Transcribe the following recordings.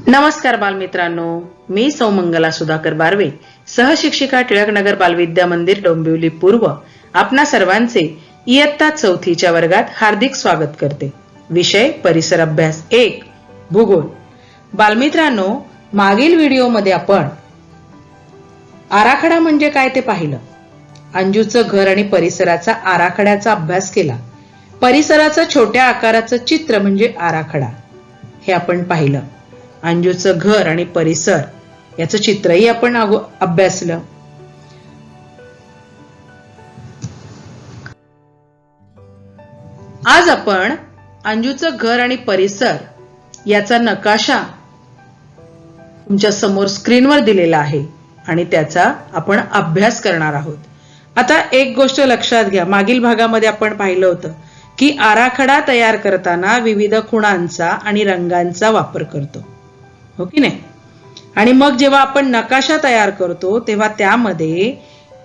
नमस्कार बालमित्रांनो, मी सौमंगला सुधाकर बारवे, सहशिक्षिका टिळकनगर बालविद्या मंदिर डोंबिवली पूर्व आपणा सर्वांचे इयत्ता 4थीच्या वर्गात हार्दिक स्वागत करते। विषय परिसर अभ्यास 1 भूगोल। बालमित्रांनो, मागील व्हिडिओमध्ये आपण आराखडा म्हणजे काय ते पाहिलं। अंजूचं घर आणि परिसराचा आराखड्याचा अभ्यास केला। परिसराचं छोट्या आकाराचं चित्र म्हणजे आराखडा हे आपण पाहिलं। अंजूचं घर आणि परिसर याचं चित्रही आपण अभ्यासलं। आज आपण अंजूचं घर आणि परिसर याचा नकाशा तुमच्या समोर स्क्रीनवर दिलेला आहे आणि त्याचा आपण अभ्यास करणार आहोत। आता एक गोष्ट लक्षात घ्या, मागील भागामध्ये आपण पाहिलं होतं की आराखडा तयार करताना विविध खुणांचा आणि रंगांचा वापर करतो, हो की नाही। आणि मग जेव्हा आपण नकाशा तयार करतो तेव्हा त्यामध्ये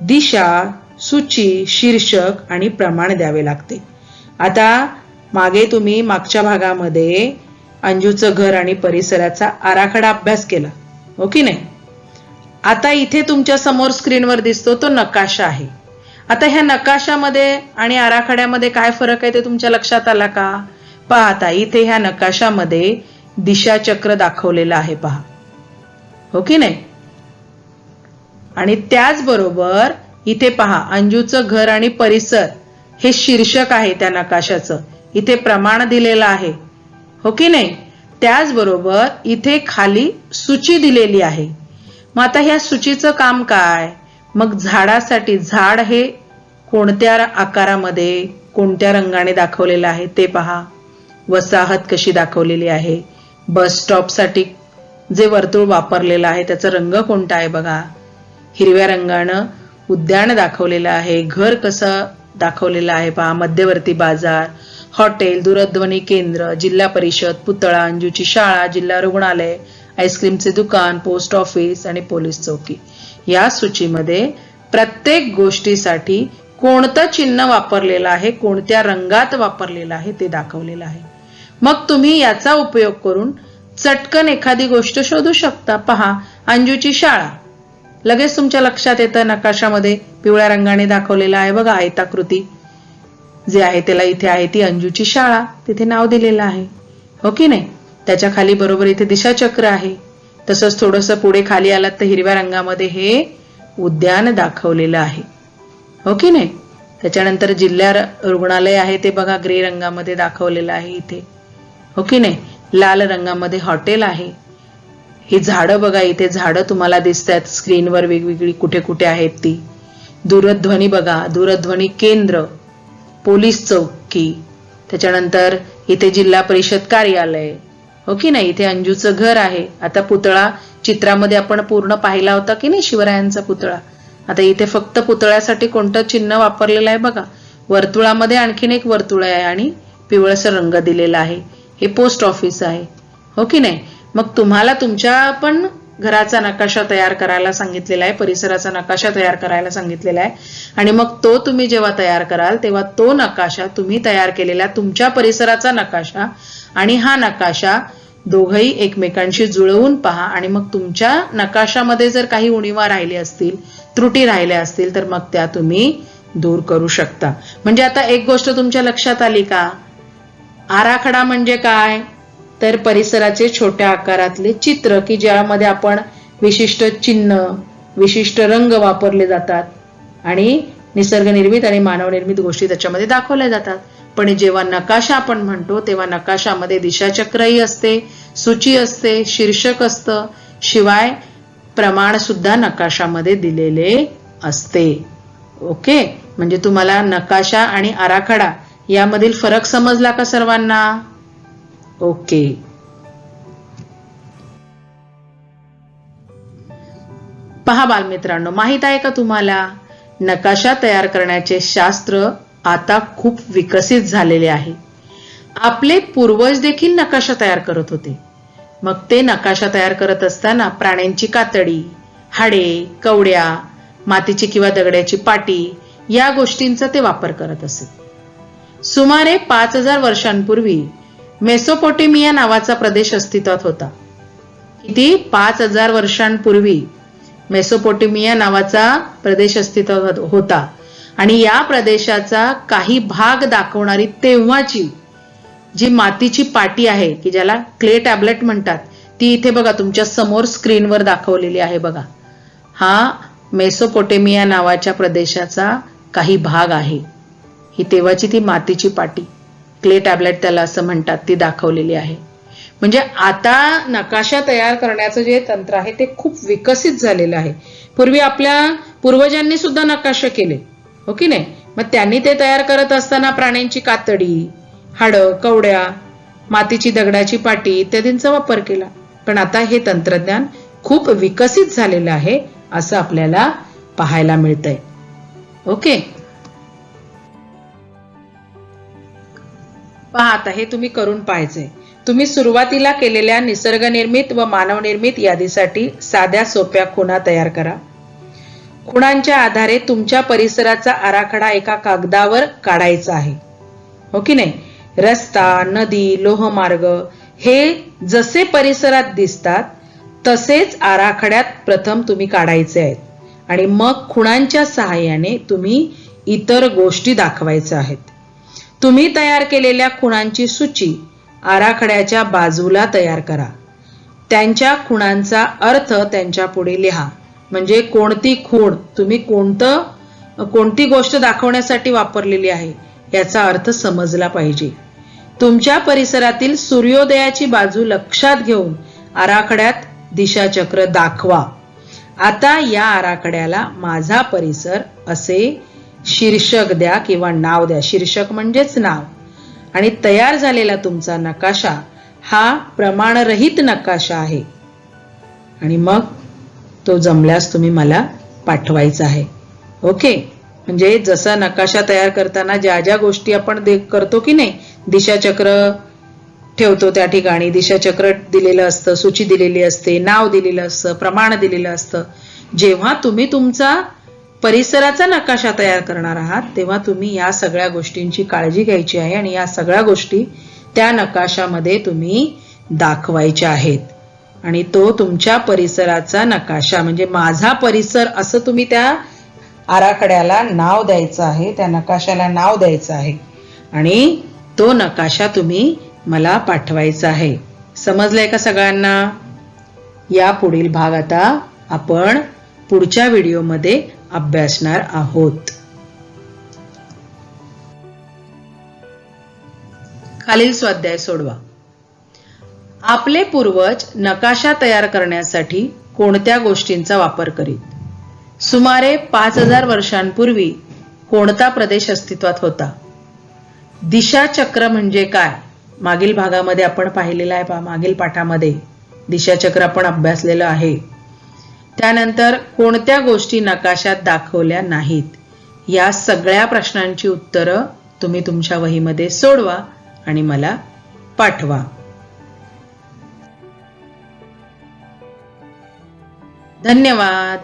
दिशा, सूची, शीर्षक आणि प्रमाण द्यावे लागते। आता मागे तुम्ही मागच्या भागामध्ये अंजूचं घर आणि परिसराचा आराखडा अभ्यास केला, हो की नाही। आता इथे तुमच्या समोर स्क्रीनवर दिसतो तो नकाशा आहे। आता ह्या नकाशामध्ये आणि आराखड्यामध्ये काय फरक आहे ते तुमच्या लक्षात आला का? पहा, आता इथे ह्या नकाशामध्ये दिशा चक्र दाखवलेलं आहे, पहा, हो की नाही। आणि त्याचबरोबर इथे पहा, अंजूचं घर आणि परिसर हे शीर्षक आहे त्या नकाशाचं, इथे प्रमाण दिलेलं आहे, हो की नाही। त्याचबरोबर इथे खाली सूची दिलेली आहे। मग आता ह्या सूचीचं काम काय? मग झाडासाठी झाड हे कोणत्या आकारामध्ये कोणत्या रंगाने दाखवलेलं आहे ते पहा। वसाहत कशी दाखवलेली आहे, बस स्टॉप साठी जे वर्तुळ वापरलेलं आहे त्याचा रंग कोणता आहे बघा, हिरव्या रंगानं उद्यान दाखवलेलं आहे। घर कसं दाखवलेलं आहे पहा, मध्यवर्ती बाजार, हॉटेल, दूरध्वनी केंद्र, जिल्हा परिषद, पुतळा, अंजूची शाळा, जिल्हा रुग्णालय, आईस्क्रीमचे दुकान, पोस्ट ऑफिस आणि पोलीस चौकी। या सूचीमध्ये प्रत्येक गोष्टीसाठी कोणतं चिन्ह वापरलेलं आहे, कोणत्या रंगात वापरलेलं आहे ते दाखवलेलं आहे। मग तुम्ही याचा उपयोग करून चटकन एखादी गोष्ट शोधू शकता। पहा, अंजूची शाळा लगेच तुमच्या लक्षात येतं, नकाशामध्ये पिवळ्या रंगाने दाखवलेला आहे बघा, आयताकृती जे आहे त्याला इथे आहे ती अंजूची शाळा, तिथे नाव दिलेलं आहे, हो की नाही। त्याच्या खाली बरोबर इथे दिशाचक्र आहे। तसंच थोडंसं पुढे खाली आलात तर हिरव्या रंगामध्ये हे उद्यान दाखवलेलं आहे, हो की नाही। त्याच्यानंतर जिल्हा रुग्णालय आहे ते बघा ग्रे रंगामध्ये दाखवलेलं आहे इथे, हो की नाही। लाल रंगामध्ये हॉटेल आहे। ही झाडं बघा, इथे झाडं तुम्हाला दिसतात स्क्रीनवर वेगवेगळी कुठे कुठे आहेत ती। दूरध्वनी बघा, दूरध्वनी केंद्र, पोलीस चौकी, त्याच्यानंतर इथे जिल्हा परिषद कार्यालय, हो की नाही। इथे अंजूचं घर आहे। आता पुतळा चित्रामध्ये आपण पूर्ण पाहिला होता की नाही, शिवरायांचा पुतळा। आता इथे फक्त पुतळ्यासाठी कोणतं चिन्ह वापरलेलं आहे बघा, वर्तुळामध्ये आणखीन एक वर्तुळ आहे आणि पिवळसर रंग दिलेला आहे, हे पोस्ट ऑफिस आहे, हो की नाही। मग तुम्हाला तुमच्या पण घराचा नकाशा तयार करायला सांगितलेला आहे, परिसराचा नकाशा तयार करायला सांगितलेला आहे। आणि मग तो तुम्ही जेव्हा तयार कराल तेव्हा तो नकाशा तुम्ही तयार केलेला तुमच्या परिसराचा नकाशा आणि हा नकाशा दोघंही एकमेकांशी जुळवून पहा आणि मग तुमच्या नकाशामध्ये जर काही उणिवा राहिली असतील, त्रुटी राहिल्या असतील तर मग त्या तुम्ही दूर करू शकता। म्हणजे आता एक गोष्ट तुमच्या लक्षात आली का? आराखडा म्हणजे काय तर परिसराचे छोट्या आकारातले चित्र की ज्यामध्ये आपण विशिष्ट चिन्ह, विशिष्ट रंग वापरले जातात आणि निसर्गनिर्मित आणि मानवनिर्मित गोष्टी त्याच्यामध्ये दाखवल्या जातात। पण जेव्हा नकाशा आपण म्हणतो तेव्हा नकाशामध्ये दिशाचक्रही असते, सूची असते, शीर्षक असतं, शिवाय प्रमाण सुद्धा नकाशामध्ये दिलेले असते। ओके, म्हणजे तुम्हाला नकाशा आणि आराखडा यामधील फरक समजला का सर्वांना? ओके, पहा बालमित्रांनो, माहित आहे का तुम्हाला नकाशा तयार करण्याचे शास्त्र आता खूप विकसित झालेले आहे। आपले पूर्वज देखील नकाशा तयार करत होते। मग ते नकाशा तयार करत असताना प्राण्यांची कातडी, हाडे, कवड्या, मातीची किंवा दगडाची पाटी या गोष्टींचा ते वापर करत असत। सुमारे 5000 वर्षांपूर्वी मेसोपोटेमिया नावाचा प्रदेश अस्तित्वात होता। किती 5000 वर्षांपूर्वी मेसोपोटेमिया नावाचा प्रदेश अस्तित्वात होता आणि या प्रदेशाचा काही भाग दाखवणारी तेव्हाची जी मातीची पाटी आहे की ज्याला क्ले टॅबलेट म्हणतात, ती इथे बघा तुमच्या समोर स्क्रीनवर दाखवलेली आहे बघा. हा मेसोपोटेमिया नावाच्या प्रदेशाचा काही भाग आहे. ही तेव्हाची ती मातीची पाटी, क्ले टॅबलेट त्याला असं म्हणतात, ती दाखवलेली आहे. म्हणजे आता नकाशा तयार करण्याचं जे तंत्र आहे ते खूप विकसित झालेलं आहे. पूर्वी आपल्या पूर्वजांनी सुद्धा नकाशे केले, हो की नाही? मग त्यांनी ते तयार करत असताना प्राण्यांची कातडी, हाडं, कवड्या, मातीची दगडाची पाटी इत्यादींचा वापर केला. पण आता हे तंत्रज्ञान खूप विकसित झालेलं आहे असं आपल्याला पाहायला मिळतंय. ओके, पहा आता हे तुम्ही करून पाहायचंय. तुम्ही सुरुवातीला केलेल्या निसर्गनिर्मित व मानवनिर्मित यादीसाठी साध्या सोप्या खुणा तयार करा. खुणांच्या आधारे तुमच्या परिसराचा आराखडा एका कागदावर काढायचा आहे, हो की नाही? रस्ता, नदी, लोहमार्ग हे जसे परिसरात दिसतात तसेच आराखड्यात प्रथम तुम्ही काढायचे आहेत आणि मग खुणांच्या सहाय्याने तुम्ही इतर गोष्टी दाखवायच्या आहेत. तुम्ही तयार केलेल्या खुणांची सूची आराखड्याच्या बाजूला तयार करा. त्यांच्या खुणांचा अर्थ त्यांच्या पुढे लिहा. म्हणजे कोणती खूण तुम्ही कोणती गोष्ट दाखवण्यासाठी वापरलेली आहे याचा अर्थ समजला पाहिजे. तुमच्या परिसरातील सूर्योदयाची बाजू लक्षात घेऊन आराखड्यात दिशाचक्र दाखवा. आता या आराखड्याला माझा परिसर असे शीर्षक द्या किंवा नाव द्या. शीर्षक म्हणजेच नाव. आणि तयार झालेला तुमचा नकाशा हा प्रमाणरहित नकाशा आहे आणि मग तो जमल्यास तुम्ही मला पाठवायचा आहे. ओके, म्हणजे जसा नकाशा तयार करताना ज्या ज्या गोष्टी आपण करतो की नाही, दिशाचक्र ठेवतो त्या ठिकाणी दिशाचक्र दिलेलं असतं, सूची दिलेली असते, नाव दिलेलं असतं, प्रमाण दिलेलं असतं. जेव्हा तुम्ही तुमचा परिसराचा नकाशा तयार करणार आहात तेव्हा तुम्ही या सगळ्या गोष्टींची काळजी घ्यायची आहे आणि या सगळ्या गोष्टी त्या नकाशामध्ये तुम्ही दाखवायच्या आहेत. आणि तो तुमच्या परिसराचा नकाशा म्हणजे माझा परिसर असं तुम्ही त्या आराखड्याला नाव द्यायचं आहे, त्या नकाशाला नाव द्यायचं आहे आणि तो नकाशा तुम्ही मला पाठवायचा आहे. समजलंय का सगळ्यांना? या पुढील भाग आता आपण पुढच्या व्हिडिओमध्ये अभ्यासणार आहोत. खालील स्वाध्याय सोडवा. आपले पूर्वज नकाशा तयार करण्यासाठी कोणत्या गोष्टींचा वापर करीत? सुमारे 5000 वर्षांपूर्वी कोणता प्रदेश अस्तित्वात होता? दिशाचक्र म्हणजे काय? मागील भागामध्ये आपण पाहिलेलं आहे, मागील पाठामध्ये दिशाचक्र आपण अभ्यासलेलं आहे. त्यानंतर कोणत्या गोष्टी नकाशात दाखवल्या नाहीत? या सगळ्या प्रश्नांची उत्तरं तुम्ही तुमच्या वहीमध्ये सोडवा आणि मला पाठवा. धन्यवाद.